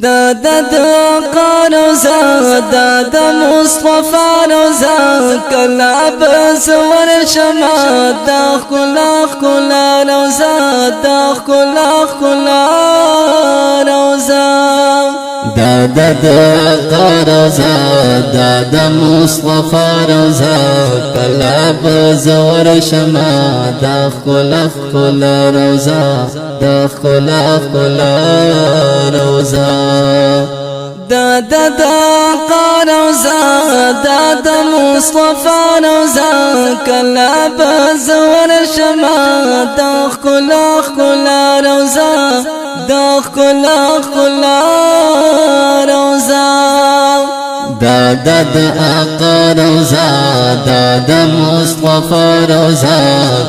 د قروزه د مصطفی روزه کلا بزور شمه د خلا روزه د خلا روزه د قروزه د مصطفی روزه کلا بزور شمه د خلا روزه د خلا روزه د قروزه د مصطفی روزه کلا بزور شمه د خلا روزه د خلا روزه د آقا روزه د مصطفی روزه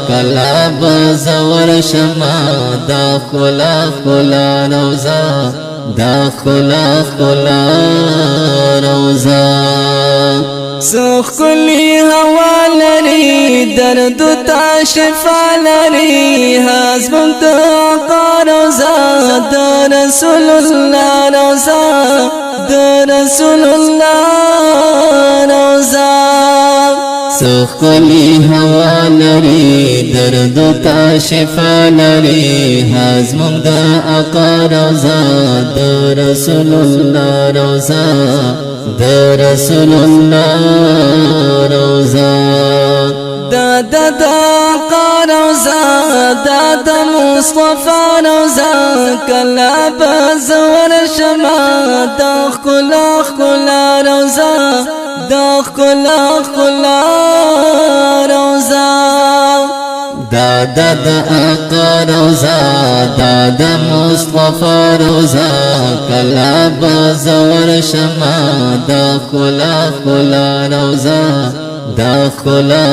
کلا بزور شمه د خلا روزه د خلا روزه سخ کلی هوا لري درد تا شفا لري حزم د آقا روزه د رسول الله روزه د رسول الله روزه سخلی هوا لري درد تا شفا لري حزم د آقا روزه د رسول الله روزه د رسول الله روزه د آقا روزه د مصطفی روزه کلا بزور شمه د خلا روزه د خلا روزه د آقا روزه د مصطفی روزه کلا بزور شمه د خلا روزه د خلا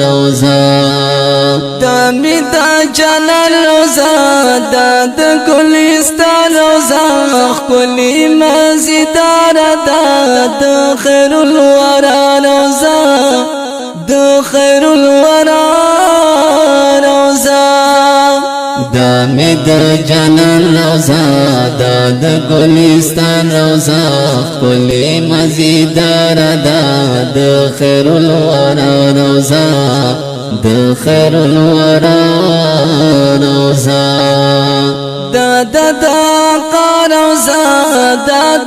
روزه د می د جلال روزه د ګلستان روزه خپلی مزیدار د خیر الورا روزه د خیر الورا روزه د می د جلال روزه د ګلستان روزه خپلی مزیدار د خیر الورا روزه د خیر الورا روزه د آقا روزه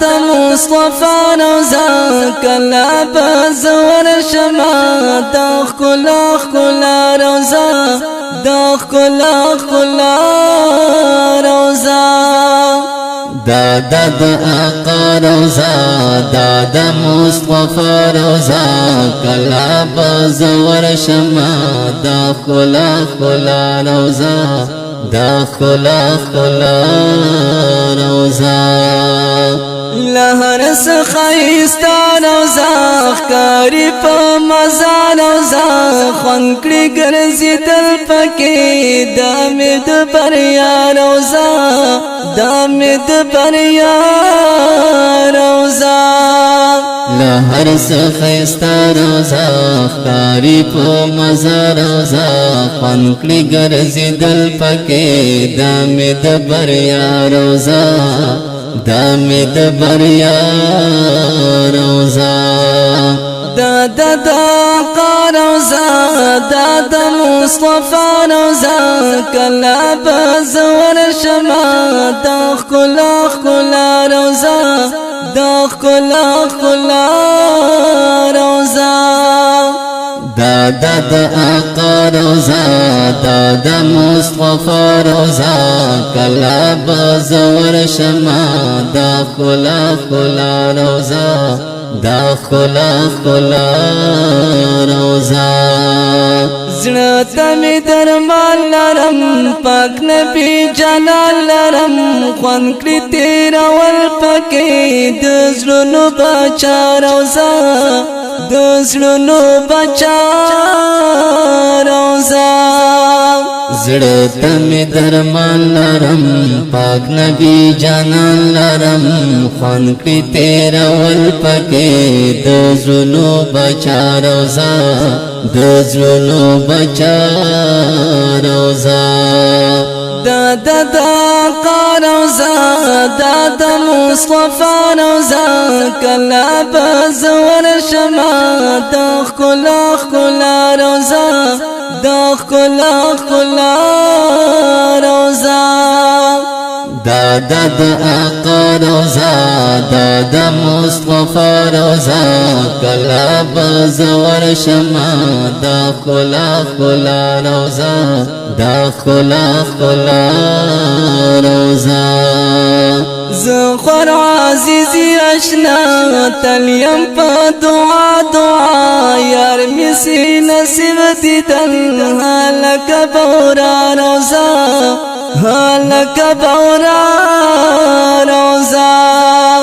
د مصطفی روزه کلا بزور شمه د خلا روزه د خلا روزه د آقا روزه د مصطفی روزه کلا بزور شمه د خلا روزه د خلا روزه لهر سخایستا روزه خکاری په مزا روزه خونکړي ګرځیدل پکې د امید بریا روزه د امید بریا روزه لهر سخایستا روزه خکاری په مزا روزه خونکړي ګرځیدل پکې د امید بریا روزه د امید بریا روزه د آقا روزه د مصطفی روزه کلا بزور شمه د خلا روزه د خلا روزه د آقا روزه د مصطفی روزه کلا بزور شمه د خلا روزه د خلا روزه زړه ته می درمان لرم پاک نبی جلال لرم خوان کړی تیرول پکې د زړونو بچا روزه د زړونو بچا روزه زړه ته می درمان لرم پاک نبی جانان لرم خوان کړی تیرول پکې د زړونو بچا روزه دزلونو بچا روزا دا دا دا روزا دا دا مصطفى روزا کلا بزور شما دا خلا خلا روزا دا خلا خلا روزا دا آقا روزا دا مصطفى روزا کلا بزور شما دا خلا خلا روزا دا خلا خلا روزا زخور عزیزی اشنا تلیم پا دعا دعا یار مسی نصیب دیدن حالک بورا روزا حالک بورا روزا